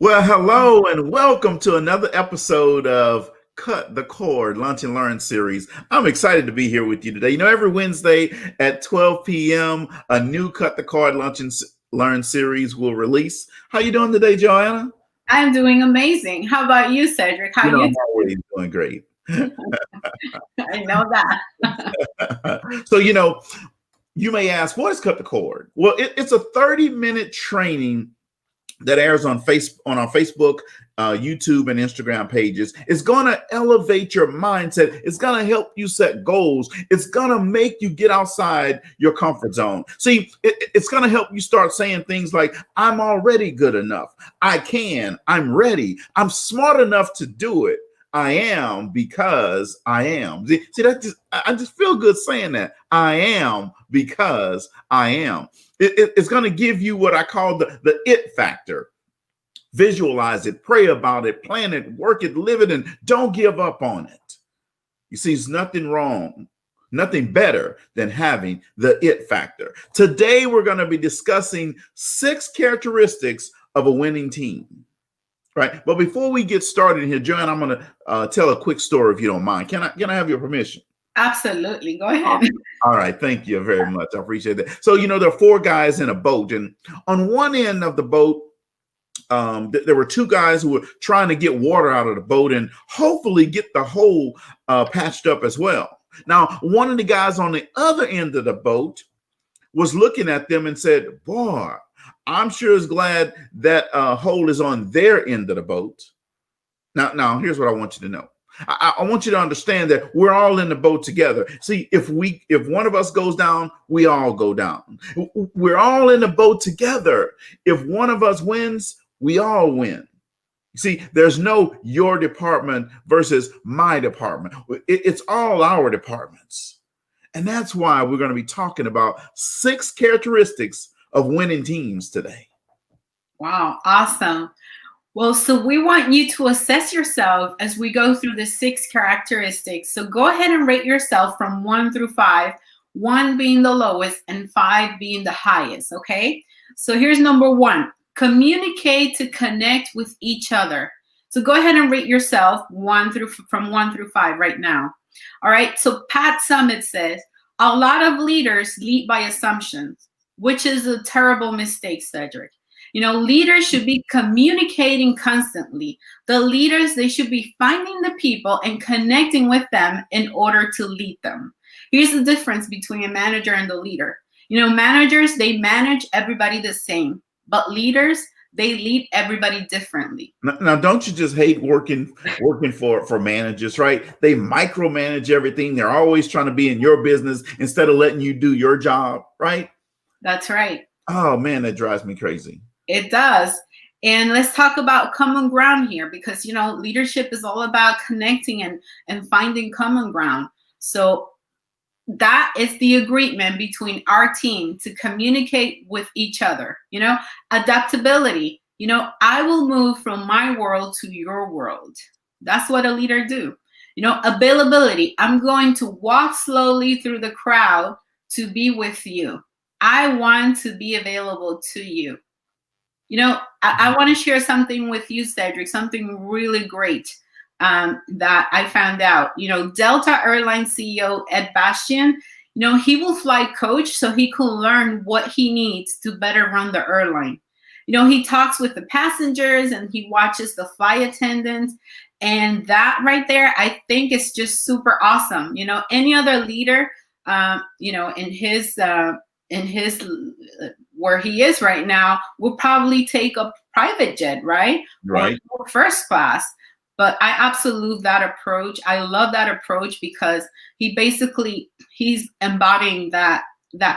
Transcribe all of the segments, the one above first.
Well, hello and welcome to another episode of Cut the Cord Lunch and Learn series. I'm excited to be here with you today. Every Wednesday at 12 p.m., a new Cut the Cord Lunch and Learn series will release. How you doing today, Joanna? I'm doing amazing. How about you, Cedric? How you I'm always doing great. I know that. So, you may ask, what is Cut the Cord? Well, it's a 30-minute training that airs on our Facebook, YouTube, and Instagram pages. It's going to elevate your mindset. It's going to help you set goals. It's going to make you get outside your comfort zone. See, it's going to help you start saying things like, I'm already good enough. I'm ready. I'm smart enough to do it. I am because I am. See, I just feel good saying that. I am because I am. It's going to give you what I call the it factor. Visualize it, pray about it, plan it, work it, live it, and don't give up on it. You see, there's nothing wrong, nothing better than having the it factor. Today, we're going to be discussing 6 characteristics of a winning team. Right. But before we get started here, Joanne, I'm going to tell a quick story if you don't mind. Can I have your permission? Absolutely. Go ahead. All right. Thank you very much. I appreciate that. So, there are 4 guys in a boat, and on one end of the boat, there were 2 guys who were trying to get water out of the boat and hopefully get the hole patched up as well. Now, one of the guys on the other end of the boat was looking at them and said, boy, I'm sure is glad that hole is on their end of the boat. Now, here's what I want you to know. I want you to understand that we're all in the boat together. See, if one of us goes down, we all go down. We're all in the boat together. If one of us wins, we all win. See, there's no your department versus my department. It's all our departments. And that's why we're going to be talking about 6 characteristics of winning teams today. Wow, awesome. Well, so we want you to assess yourself as we go through the 6 characteristics. So go ahead and rate yourself from 1 through 5, 1 being the lowest and 5 being the highest, okay? So here's number 1, communicate to connect with each other. So go ahead and rate yourself from 1 through 5 right now. All right, so Pat Summitt says, a lot of leaders lead by assumptions, which is a terrible mistake, Cedric. Leaders should be communicating constantly. The leaders, they should be finding the people and connecting with them in order to lead them. Here's the difference between a manager and the leader. Managers, they manage everybody the same, but leaders, they lead everybody differently. Now, don't you just hate working for managers, right? They micromanage everything. They're always trying to be in your business instead of letting you do your job, right? That's right. Oh, man, that drives me crazy. It does. And let's talk about common ground here because, leadership is all about connecting and finding common ground. So that is the agreement between our team to communicate with each other. Adaptability. I will move from my world to your world. That's what a leader do. Availability. I'm going to walk slowly through the crowd to be with you. I want to be available to you. I want to share something with you, Cedric, something really great that I found out. Delta Airlines CEO Ed Bastian, he will fly coach so he can learn what he needs to better run the airline. He talks with the passengers and he watches the flight attendants. And that right there, I think is just super awesome. Any other leader, in his where he is right now, will probably take a private jet, right? Right. Or first class. But I absolutely love that approach. I love that approach because he's embodying that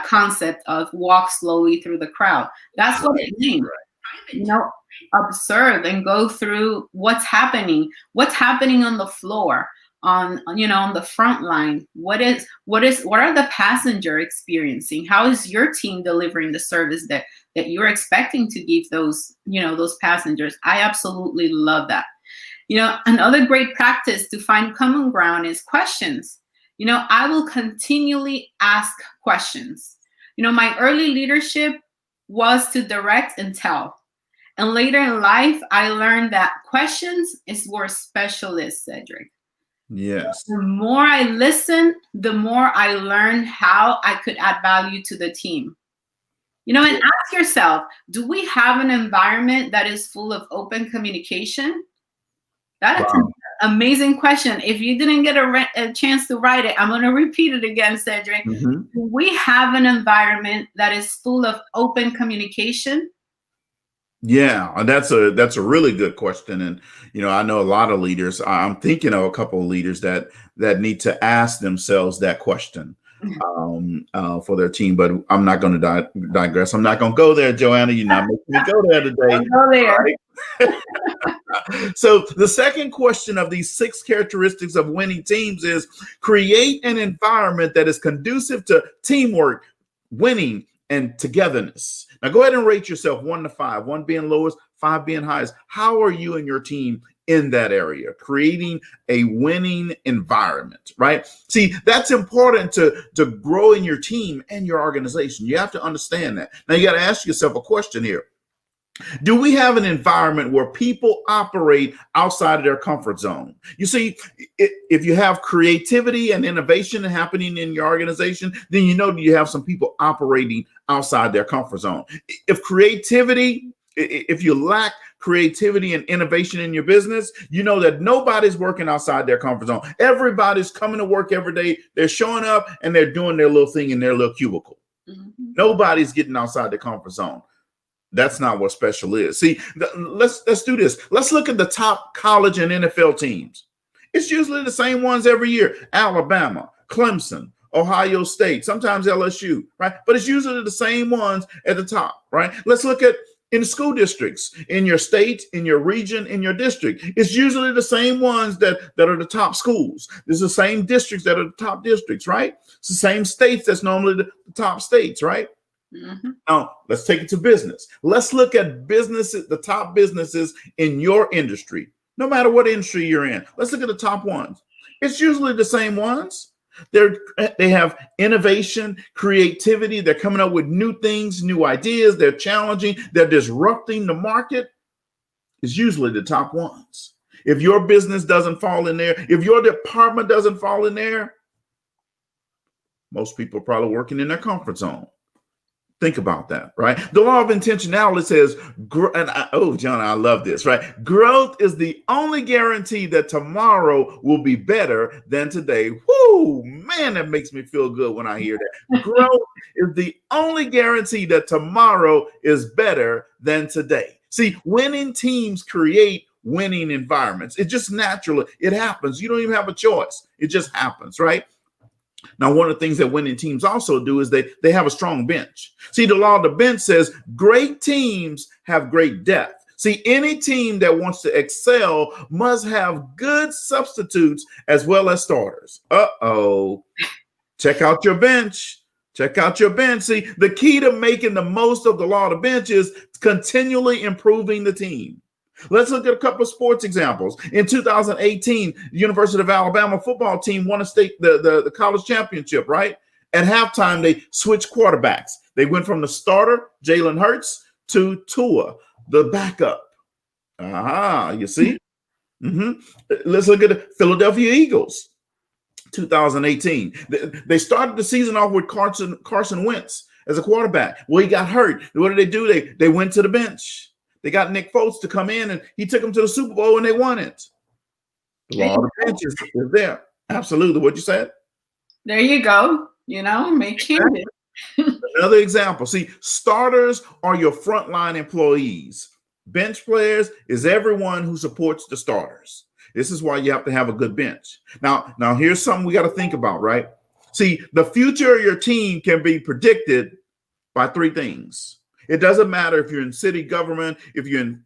concept of walk slowly through the crowd. That's what it means. Observe and go through what's happening on the floor, on the front line. What are the passenger experiencing? How is your team delivering the service that you're expecting to give those passengers? I absolutely love that. Another great practice to find common ground is questions. I will continually ask questions. My early leadership was to direct and tell. And later in life, I learned that questions is where specialists, Cedric. Yes. The more I listen, the more I learn how I could add value to the team. And ask yourself, do we have an environment that is full of open communication? That is an amazing question. If you didn't get a chance to write it, I'm going to repeat it again, Cedric. Mm-hmm. Do we have an environment that is full of open communication? Yeah, that's a really good question. And, I know a lot of leaders, I'm thinking of a couple of leaders that need to ask themselves that question for their team, but I'm not going to digress. I'm not going to go there, Joanna. You're not making me go there today. Don't go there. Right? So the second question of these 6 characteristics of winning teams is create an environment that is conducive to teamwork, winning, and togetherness. Now go ahead and rate yourself 1 to 5, 1 being lowest, 5 being highest. How are you and your team in that area, creating a winning environment, right? See, that's important to grow in your team and your organization. You have to understand that. Now you got to ask yourself a question here. Do we have an environment where people operate outside of their comfort zone? You see, if you have creativity and innovation happening in your organization, then you have some people operating outside their comfort zone. If you lack creativity and innovation in your business, you know that nobody's working outside their comfort zone. Everybody's coming to work every day. They're showing up and they're doing their little thing in their little cubicle. Mm-hmm. Nobody's getting outside the comfort zone. That's not what special is. See, let's do this. Let's look at the top college and NFL teams. It's usually the same ones every year. Alabama, Clemson, Ohio State, sometimes LSU, right? But it's usually the same ones at the top, right? Let's look at in the school districts, in your state, in your region, in your district. It's usually the same ones that are the top schools. It's the same districts that are the top districts, right? It's the same states that's normally the top states, right? Mm-hmm. Now, let's take it to business. Let's look at businesses, the top businesses in your industry, no matter what industry you're in. Let's look at the top ones. It's usually the same ones. They have innovation, creativity. They're coming up with new things, new ideas. They're challenging. They're disrupting the market. It's usually the top ones. If your business doesn't fall in there, if your department doesn't fall in there, most people are probably working in their comfort zone. Think about that, right? The law of intentionality says, John, I love this, right? Growth is the only guarantee that tomorrow will be better than today. Whoo, man, that makes me feel good when I hear that. Growth is the only guarantee that tomorrow is better than today. See, winning teams create winning environments. It's just natural. It happens. You don't even have a choice. It just happens, right? Now, one of the things that winning teams also do is they have a strong bench. See, the law of the bench says great teams have great depth. See, any team that wants to excel must have good substitutes as well as starters. Check out your bench. Check out your bench. See, the key to making the most of the law of the bench is continually improving the team. Let's look at a couple of sports examples. In 2018, the University of Alabama football team won the college championship, right? At halftime, they switched quarterbacks. They went from the starter, Jalen Hurts, to Tua, the backup. You see? Mm-hmm. Let's look at the Philadelphia Eagles, 2018. They started the season off with Carson Wentz as a quarterback. Well, he got hurt. What did they do? They went to the bench. They got Nick Foles to come in, and he took them to the Super Bowl, and they won it. The law of the bench is there. Absolutely. What you said? There you go. Make changes. Another example. See, starters are your frontline employees. Bench players is everyone who supports the starters. This is why you have to have a good bench. Now here's something we got to think about, right? See, the future of your team can be predicted by 3 things. It doesn't matter if you're in city government, if you're in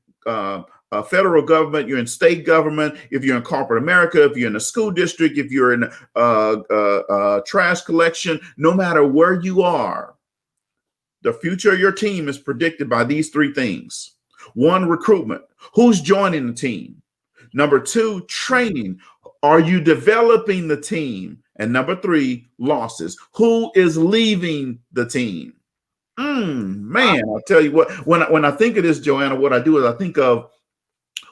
federal government, you're in state government, if you're in corporate America, if you're in a school district, if you're in trash collection, no matter where you are, the future of your team is predicted by these 3 things. 1, recruitment. Who's joining the team? Number 2, training. Are you developing the team? And number 3, losses. Who is leaving the team? Man, I'll tell you what, when I think of this, Joanna, what I do is I think of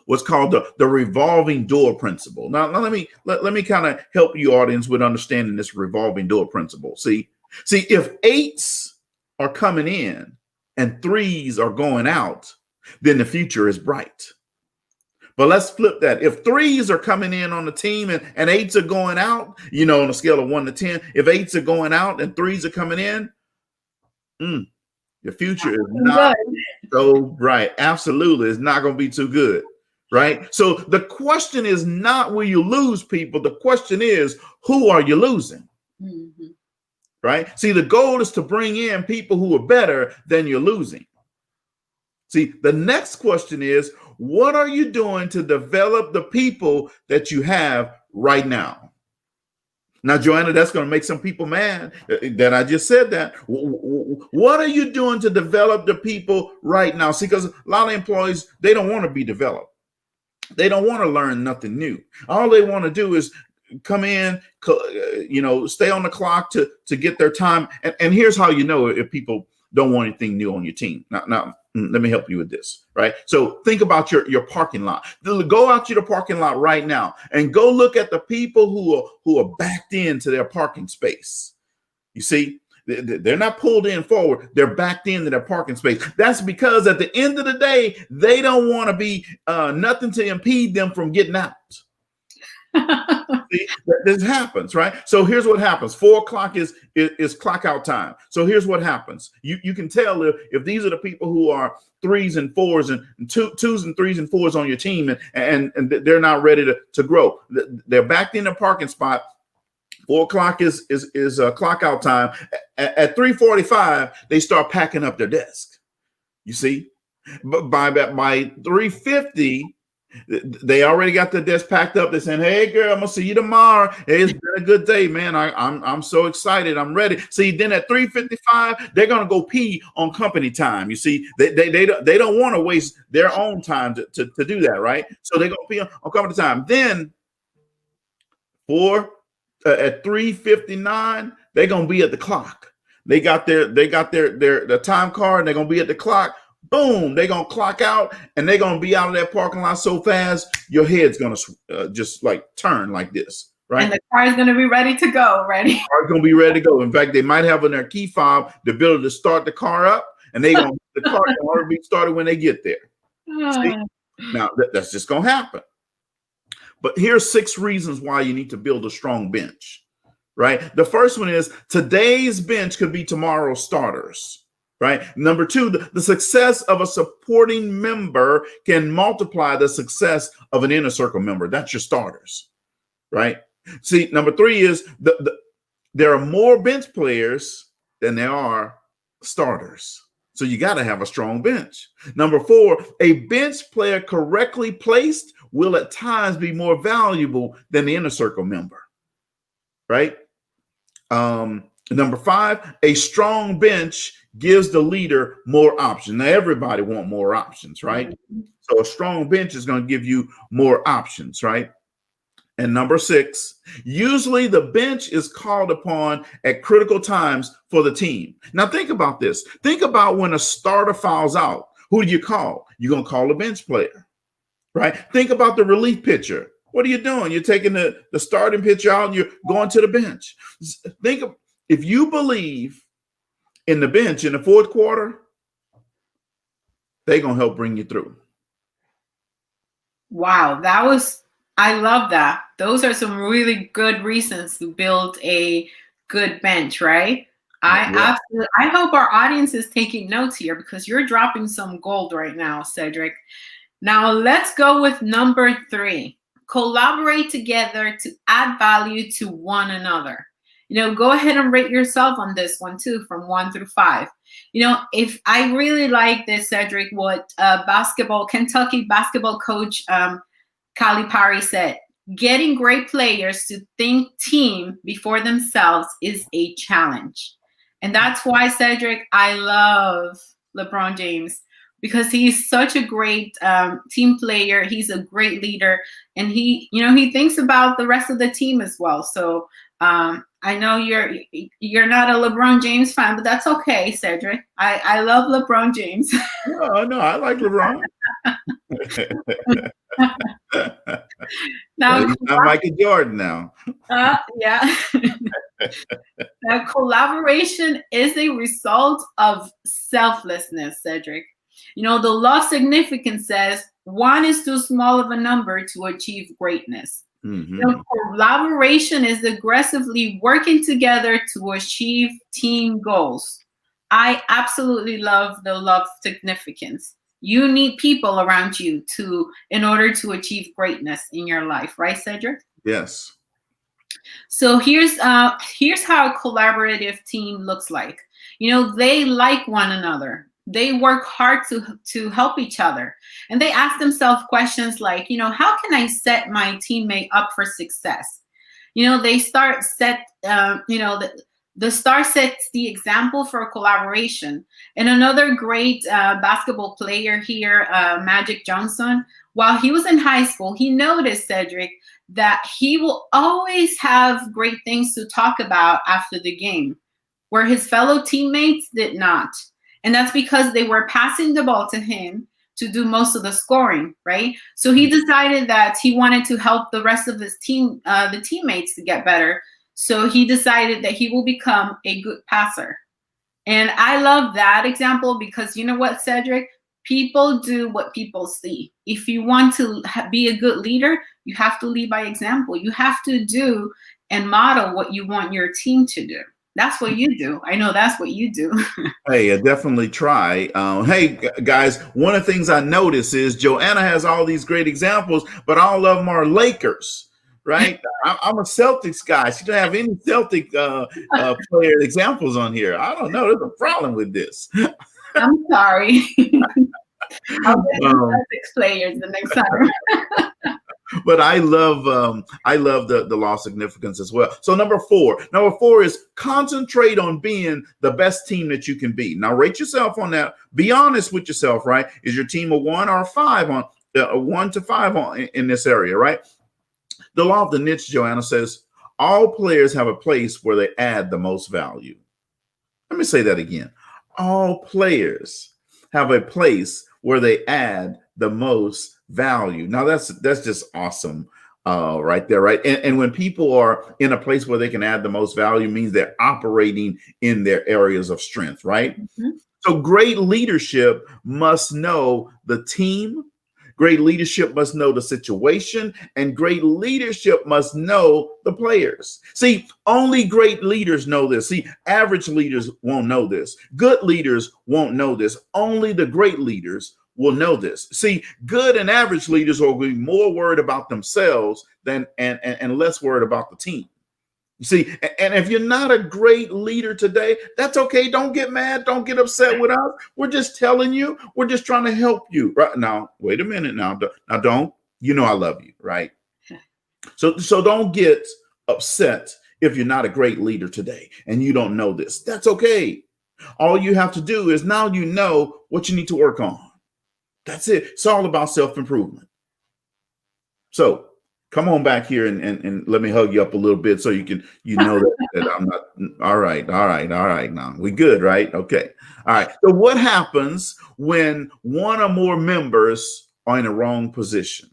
what's called the revolving door principle. Now let me kind of help you audience with understanding this revolving door principle. See, if eights are coming in and threes are going out, then the future is bright. But let's flip that. If threes are coming in on the team and eights are going out, on a scale of 1 to 10, if eights are going out and threes are coming in, the future is not so bright. Absolutely. It's not going to be too good. Right. So the question is not will you lose people? The question is, who are you losing? Mm-hmm. Right. See, the goal is to bring in people who are better than you're losing. See, the next question is, what are you doing to develop the people that you have right now? Now, Joanna, that's going to make some people mad that I just said that. What are you doing to develop the people right now? See, because a lot of employees, they don't want to be developed. They don't want to learn nothing new. All they want to do is come in, stay on the clock to get their time. And here's how you know if people don't want anything new on your team. Now, let me help you with this, right? So think about your parking lot. Go out to the parking lot right now and go look at the people who are backed into their parking space. You see, they're not pulled in forward. They're backed into their parking space. That's because at the end of the day, they don't want to be nothing to impede them from getting out. See, this happens, right? So here's what happens. 4 o'clock is clock out time. So here's what happens. You can tell if these are the people who are 3s and 4s and 2s and 3s and 4s on your team and they're not ready to grow. They're backed in the parking spot. 4 o'clock is clock out time. At 3:45, they start packing up their desk. You see, but by 3:50, they already got the desk packed up. They're saying, "Hey, girl, I'm gonna see you tomorrow. Hey, it's been a good day, man. I'm so excited. I'm ready." See, then at 3:55, they're gonna go pee on company time. You see, they don't want to waste their own time to do that, right? So they're gonna pee on company time. Then at 3:59, they're gonna be at the clock. They got their time card, and they're gonna be at the clock. Boom, they're gonna clock out, and they're gonna be out of that parking lot so fast, your head's gonna just like turn like this, right? And the car is gonna be ready to go. The car's gonna be ready to go. In fact, they might have in their key fob the ability to start the car up, and the car can already be started when they get there. See? Now that's just gonna happen. But here's 6 reasons why you need to build a strong bench, right? The first one is today's bench could be tomorrow's starters, right? Number 2, the success of a supporting member can multiply the success of an inner circle member. That's your starters, right? See, number 3 is there are more bench players than there are starters. So you got to have a strong bench. Number 4, a bench player correctly placed will at times be more valuable than the inner circle member, right? Number 5, a strong bench gives the leader more options. Now, everybody wants more options, right? So a strong bench is going to give you more options, right? And number 6, usually the bench is called upon at critical times for the team. Now, think about this. Think about when a starter fouls out. Who do you call? You're going to call a bench player, right? Think about the relief pitcher. What are you doing? You're taking the starting pitcher out and you're going to the bench. Think of, if you believe in the bench in the 4th quarter, they're going to help bring you through. Wow, I love that. Those are some really good reasons to build a good bench, right? I hope our audience is taking notes here because you're dropping some gold right now, Cedric. Now let's go with number 3. Collaborate together to add value to one another. Go ahead and rate yourself on this one too, from 1 through 5. If I really like this, Cedric, what Kentucky basketball coach Calipari said, getting great players to think team before themselves is a challenge. And that's why, Cedric, I love LeBron James, because he's such a great team player. He's a great leader, and he thinks about the rest of the team as well. So I know you're not a LeBron James fan, but that's okay, Cedric. I love LeBron James. No, I like LeBron. Now, He's not Michael Jordan now. yeah. Now, collaboration is a result of selflessness, Cedric. You know, the law of significance says one is too small of a number to achieve greatness. Mm-hmm. You know, collaboration is aggressively working together to achieve team goals. I absolutely love the law of significance. You need people around you in order to achieve greatness in your life, right, Cedric? Yes. So here's how a collaborative team looks like. You know, they like one another. They work hard to help each other. And they ask themselves questions like, you know, how can I set my teammate up for success? You know, they the star sets the example for collaboration. And another great basketball player here, Magic Johnson, while he was in high school, he noticed, Cedric, that he will always have great things to talk about after the game, where his fellow teammates did not. And that's because they were passing the ball to him to do most of the scoring, right? So he decided that he wanted to help the rest of his team, the teammates, to get better. So he decided that he will become a good passer. And I love that example because you know what, Cedric? People do what people see. If you want to be a good leader, you have to lead by example. You have to do and model what you want your team to do. That's what you do. I know that's what you do. Hey, I definitely try. Hey, guys, one of the things I notice is Joanna has all these great examples, but all of them are Lakers, right? I'm a Celtics guy. She doesn't have any Celtic player examples on here. I don't know. There's a problem with this. I'm sorry. I'll get Celtics players the next time. But I love the law of significance as well. So number four is concentrate on being the best team that you can be. Now rate yourself on that. Be honest with yourself, right? Is your team a 1 or a 5 on a 1 to 5 on in this area, right? The law of the niche, Joanna, says all players have a place where they add the most value. Let me say that again. All players have a place where they add the most value. Now that's just awesome right there, right? And when people are in a place where they can add the most value means they're operating in their areas of strength, right? Mm-hmm. So great leadership must know the team. Great leadership must know the situation, and great leadership must know the players. See, only great leaders know this. See, average leaders won't know this. Good leaders won't know this. Only the great leaders will know this. See, good and average leaders will be more worried about themselves than and less worried about the team. You see, and if you're not a great leader today, that's okay. Don't get mad. Don't get upset with us. We're just telling you. We're just trying to help you. Right now, wait a minute now. Now, don't. You know I love you, right? So don't get upset if you're not a great leader today and you don't know this. That's okay. All you have to do is now you know what you need to work on. That's it. It's all about self-improvement. So come on back here and let me hug you up a little bit so you know that I'm not. All right. Now we good, right? Okay. All right. So what happens when one or more members are in the wrong position?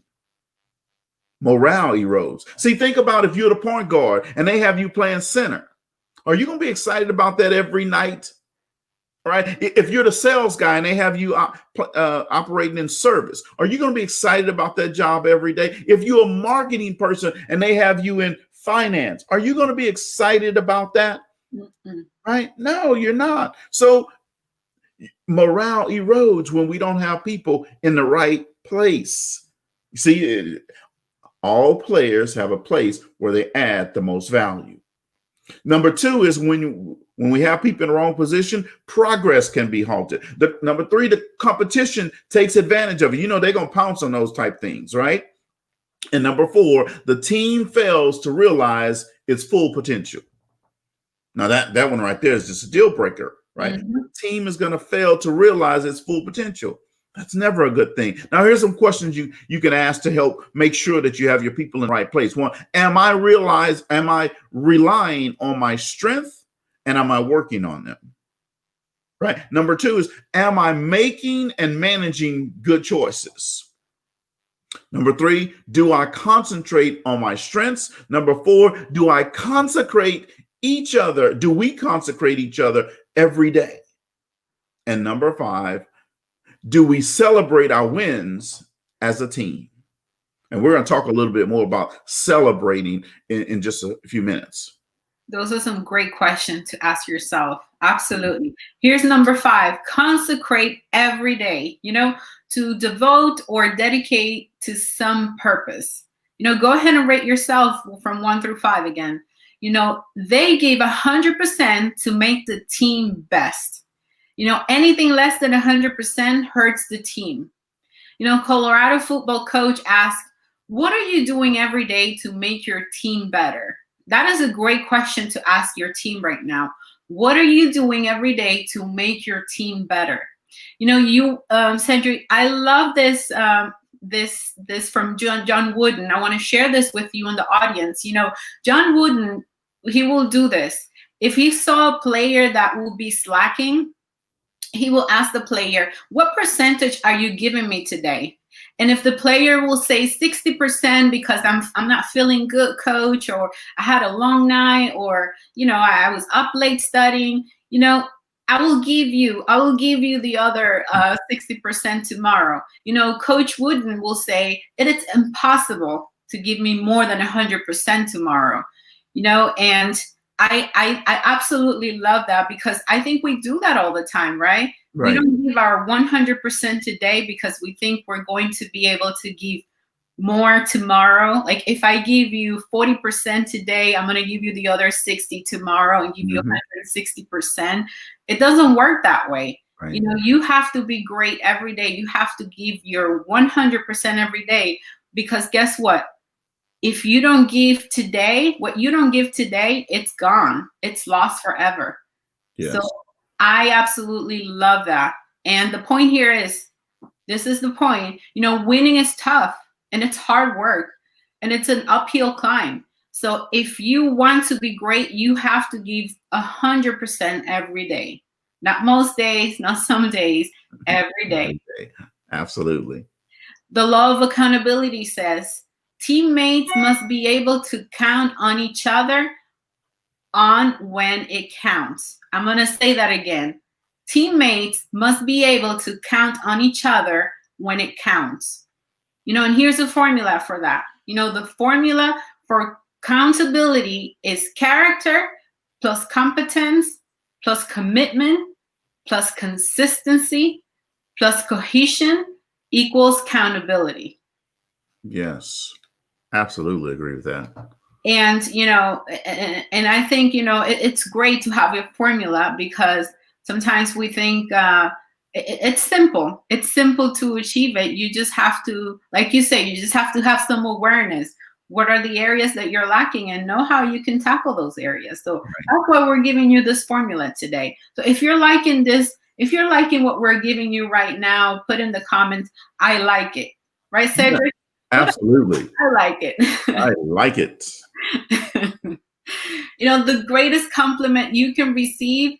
Morale erodes. See, think about if you're the point guard and they have you playing center. Are you going to be excited about that every night? Right? If you're the sales guy and they have you operating in service, are you going to be excited about that job every day? If you're a marketing person and they have you in finance, are you going to be excited about that? Mm-hmm. Right? No, you're not. So morale erodes when we don't have people in the right place. You see, all players have a place where they add the most value. Number 2 is when we have people in the wrong position, progress can be halted. Number 3, the competition takes advantage of it. You know, they're going to pounce on those type things, right? And number 4, the team fails to realize its full potential. Now that one right there is just a deal breaker, right? Mm-hmm. The team is going to fail to realize its full potential. That's never a good thing. Now, here's some questions you can ask to help make sure that you have your people in the right place. One, am I relying on my strength, and am I working on them? Right. Number two is, am I making and managing good choices? Number three, do I concentrate on my strengths? Number four, do I consecrate each other? Do we consecrate each other every day? And number five, do we celebrate our wins as a team? And we're going to talk a little bit more about celebrating in just a few minutes. Those are some great questions to ask yourself. Absolutely. Here's number five, consecrate every day, to devote or dedicate to some purpose. Go ahead and rate yourself from 1 through 5 again. They gave 100% to make the team best. Anything less than 100% hurts the team. Colorado football coach asked, what are you doing every day to make your team better? That is a great question to ask your team right now. What are you doing every day to make your team better? Cedric, I love this this from John Wooden. I want to share this with you in the audience. John Wooden, he will do this. If he saw a player that will be slacking, he will ask the player, what percentage are you giving me today? And if the player will say 60% because I'm not feeling good, coach, or I had a long night, or I was up late studying, I will give you the other 60% tomorrow. Coach Wooden will say it's impossible to give me more than 100% tomorrow. And I absolutely love that, because I think we do that all the time, right? We don't give our 100% today because we think we're going to be able to give more tomorrow. Like if I give you 40% today, I'm going to give you the other 60 tomorrow and give you 160%. It doesn't work that way. Right. You have to be great every day. You have to give your 100% every day, because guess what? If you don't give today, what you don't give today, it's gone. It's lost forever. Yes. So I absolutely love that. And the point here is, this is the point, winning is tough and it's hard work and it's an uphill climb. So if you want to be great, you have to give 100% every day. Not most days, not some days, every day. Absolutely. The law of accountability says, teammates must be able to count on each other on when it counts. I'm going to say that again. Teammates must be able to count on each other when it counts. And here's a formula for that. The formula for accountability is character plus competence plus commitment plus consistency plus cohesion equals accountability. Yes. Absolutely agree with that. And, and I think, it's great to have a formula, because sometimes we think it's simple. It's simple to achieve it. You just have to, like you say, you just have to have some awareness. What are the areas that you're lacking, and know how you can tackle those areas. So that's why we're giving you this formula today. So if you're liking this, if you're liking what we're giving you right now, put in the comments, I like it. Right, Cedric? Absolutely. I like it. I like it. The greatest compliment you can receive,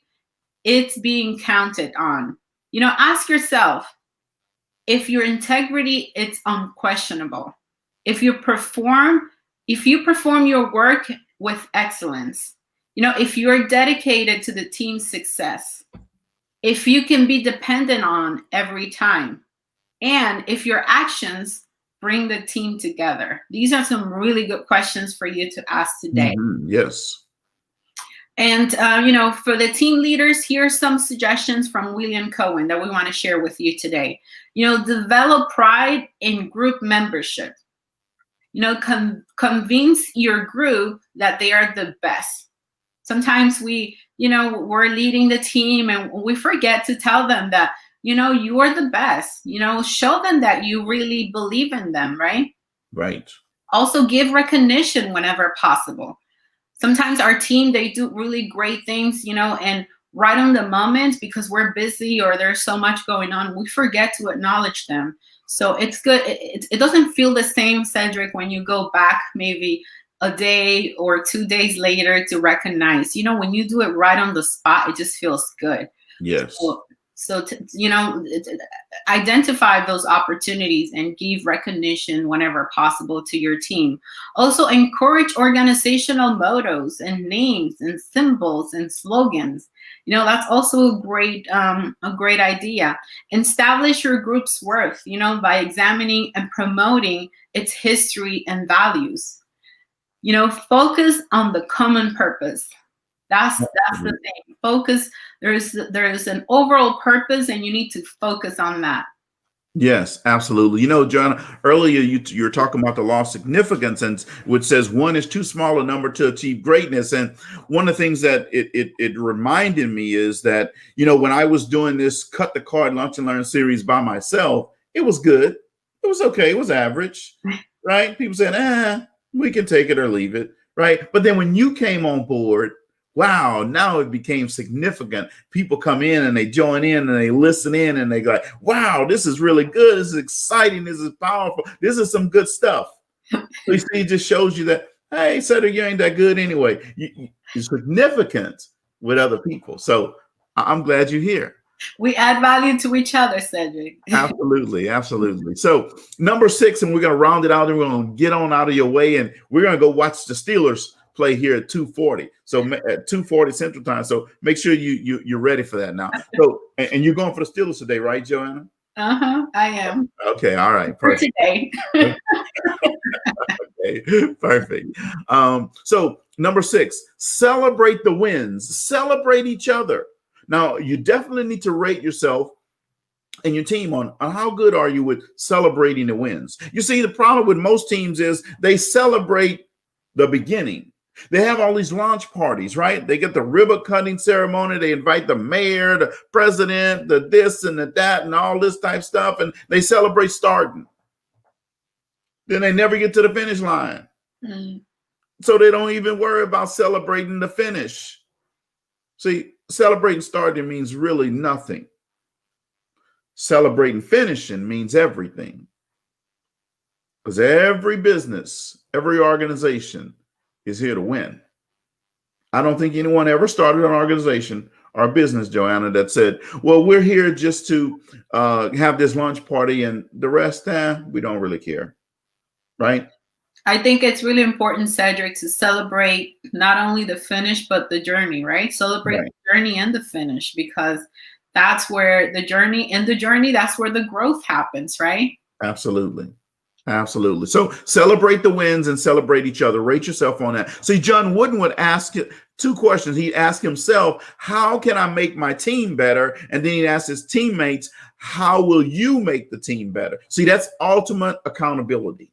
it's being counted on. Ask yourself, if your integrity, it's unquestionable. If you perform your work with excellence, if you're dedicated to the team's success, if you can be dependent on every time, and if your actions bring the team together. These are some really good questions for you to ask today. Yes. And, for the team leaders, here are some suggestions from William Cohen that we want to share with you today. Develop pride in group membership. Convince your group that they are the best. Sometimes we're leading the team and we forget to tell them that, you are the best. Show them that you really believe in them, right? Right. Also give recognition whenever possible. Sometimes our team, they do really great things, and right on the moment, because we're busy or there's so much going on, we forget to acknowledge them. So it's good. It doesn't feel the same, Cedric, when you go back maybe a day or 2 days later to recognize. When you do it right on the spot, it just feels good. Yes. So identify those opportunities and give recognition whenever possible to your team. Also, encourage organizational mottos and names and symbols and slogans. That's also a great idea. Establish your group's worth, by examining and promoting its history and values. Focus on the common purpose. That's the thing. Focus. There's an overall purpose, and you need to focus on that. Yes, absolutely. Joanna, earlier you were talking about the law of significance, and which says one is too small a number to achieve greatness. And one of the things that it reminded me is that, when I was doing this Cut the Card Lunch and Learn series by myself, it was good. It was okay. It was average, right? People saying, we can take it or leave it, right? But then when you came on board, wow, now it became significant. People come in and they join in and they listen in and they go, wow, this is really good. This is exciting. This is powerful. This is some good stuff. So you see, it just shows you that, hey, Cedric, you ain't that good anyway. You're significant with other people. So I'm glad you're here. We add value to each other, Cedric. Absolutely. Absolutely. So number 6, and we're going to round it out and we're going to get on out of your way, and we're going to go watch the Steelers play here at 2:40. So at 2:40 Central Time. So make sure you're ready for that now. So and you're going for the Steelers today, right, Joanna? I am. Okay, all right. Perfect. For today. Okay, perfect. So number 6, celebrate the wins. Celebrate each other. Now, you definitely need to rate yourself and your team on how good are you with celebrating the wins. You see, the problem with most teams is they celebrate the beginning. They have all these launch parties, right? They get the ribbon cutting ceremony. They invite the mayor, the president, the this and the that, and all this type stuff. And they celebrate starting. Then they never get to the finish line. So they don't even worry about celebrating the finish. See, celebrating starting means really nothing. Celebrating finishing means everything. Because every business, every organization is here to win. I don't think anyone ever started an organization or a business, Joanna, that said, well, we're here just to have this lunch party and the rest, we don't really care, right? I think it's really important, Cedric, to celebrate not only the finish, but the journey, right? Celebrate the journey and the finish, because that's where the journey, that's where the growth happens, right? Absolutely. Absolutely. So celebrate the wins and celebrate each other. Rate yourself on that. See, John Wooden would ask 2 questions. He'd ask himself, how can I make my team better? And then he'd ask his teammates, how will you make the team better? See, that's ultimate accountability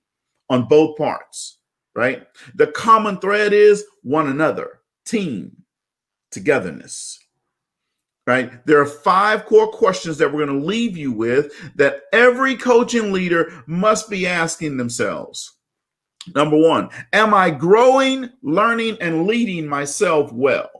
on both parts, right? The common thread is one another, team, togetherness. Right? There are 5 core questions that we're going to leave you with that every coaching leader must be asking themselves. Number 1, am I growing, learning, and leading myself well?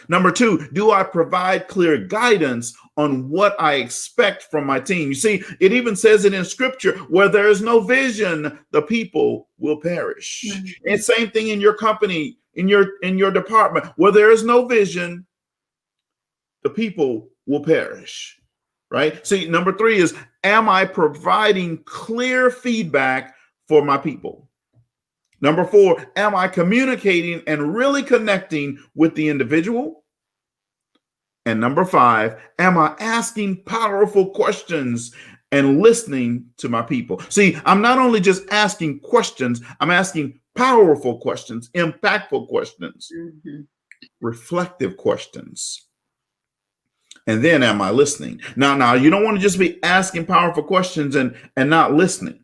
Number 2, do I provide clear guidance on what I expect from my team? You see, it even says it in scripture, where there is no vision, the people will perish. And same thing in your company, in your department, where there is no vision, the people will perish, right? See, number 3 is, am I providing clear feedback for my people? Number 4, am I communicating and really connecting with the individual? And number 5, am I asking powerful questions and listening to my people? See, I'm not only just asking questions, I'm asking powerful questions, impactful questions, reflective questions. And then am I listening? Now, you don't want to just be asking powerful questions and not listening.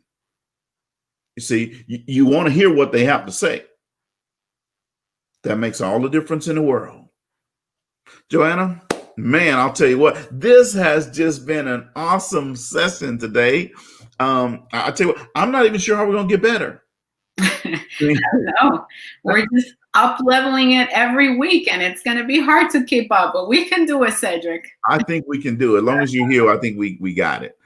You see, you want to hear what they have to say. That makes all the difference in the world. Joanna, man, I'll tell you what, this has just been an awesome session today. I tell you what, I'm not even sure how we're going to get better. I know. up leveling it every week, and it's going to be hard to keep up, but we can do it, Cedric. I think we can do it. As long as you're here, I think we got it.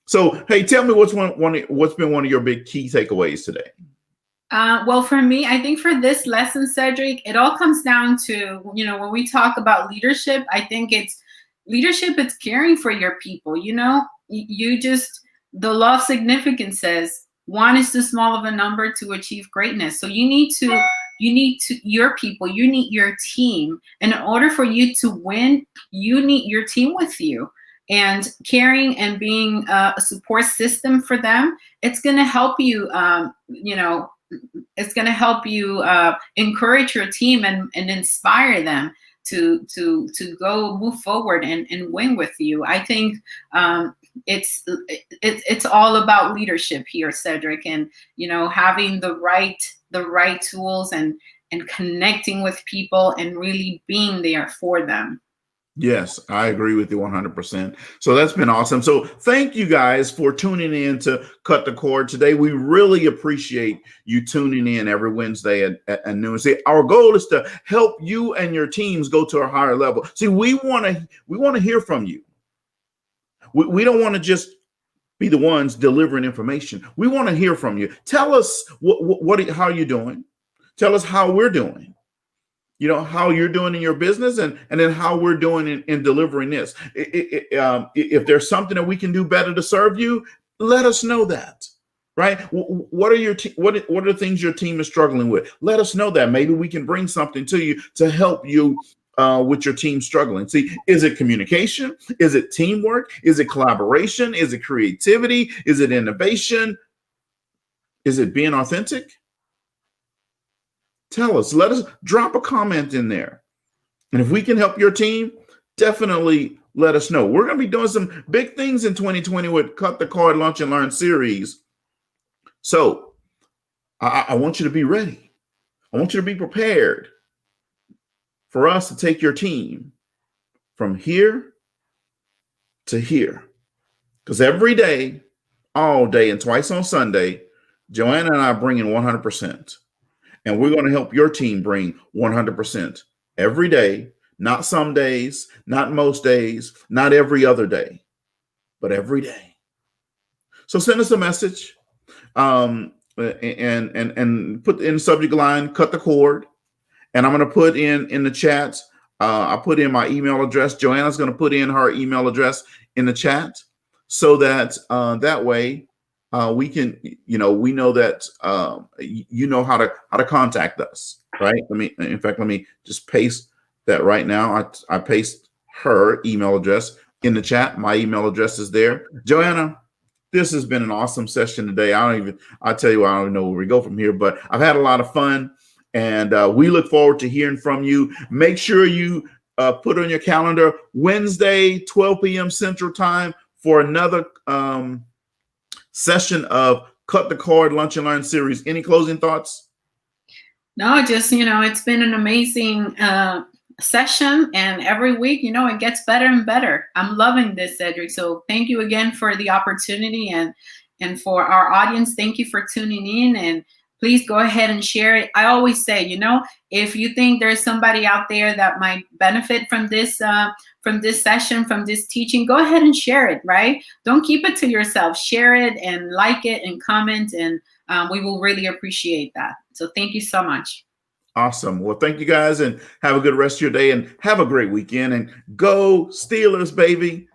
So, hey, tell me what's been one of your big key takeaways today? Well, for me, I think for this lesson, Cedric, it all comes down to, when we talk about leadership, I think it's caring for your people. The law of significance says one is too small of a number to achieve greatness. So you need your people, you need your team. And in order for you to win, you need your team with you. And caring and being a support system for them, it's going to help you, it's going to help you encourage your team and inspire them to go move forward and win with you. I think it's all about leadership here, Cedric, and having the right tools and connecting with people and really being there for them. Yes, I agree with you 100%. So that's been awesome. So thank you guys for tuning in to Cut the Cord today. We really appreciate you tuning in every Wednesday at noon. See, our goal is to help you and your teams go to a higher level. See, we want to hear from you. We don't want to just be the ones delivering information. We want to hear from you. Tell us how you're doing. Tell us how we're doing. How you're doing in your business and then how we're doing in delivering this. If there's something that we can do better to serve you, let us know that, right? What are the things your team is struggling with? Let us know that. Maybe we can bring something to you to help you with your team struggling. See, is it communication? Is it teamwork? Is it collaboration? Is it creativity? Is it innovation? Is it being authentic? Tell us, let us drop a comment in there. And if we can help your team, definitely let us know. We're going to be doing some big things in 2020 with Cut the Cord Lunch and Learn series. So I want you to be ready. I want you to be prepared for us to take your team from here to here. Because every day, all day, and twice on Sunday, Joanna and I are bringing 100%. And we're going to help your team bring 100% every day, not some days, not most days, not every other day, but every day. So send us a message and put in the subject line, Cut the Cord. And I'm going to put in the chat, I put in my email address. Joanna's going to put in her email address in the chat so that that way, we can, we know that you know how to contact us, right? Let me just paste that right now. I paste her email address in the chat. My email address is there. Joanna, this has been an awesome session today. I tell you, I don't even know where we go from here, but I've had a lot of fun, and we look forward to hearing from you. Make sure you put on your calendar Wednesday, 12 p.m. Central Time for another session of Cut the Cord Lunch and Learn series. Any closing thoughts? No, just, it's been an amazing session, and every week, it gets better and better. I'm loving this, Cedric. So thank you again for the opportunity, and for our audience, thank you for tuning in, and please go ahead and share it. I always say, if you think there's somebody out there that might benefit from this session, from this teaching, go ahead and share it, right? Don't keep it to yourself. Share it and like it and comment, and we will really appreciate that. So thank you so much. Awesome. Well, thank you guys, and have a good rest of your day, and have a great weekend, and go Steelers, baby.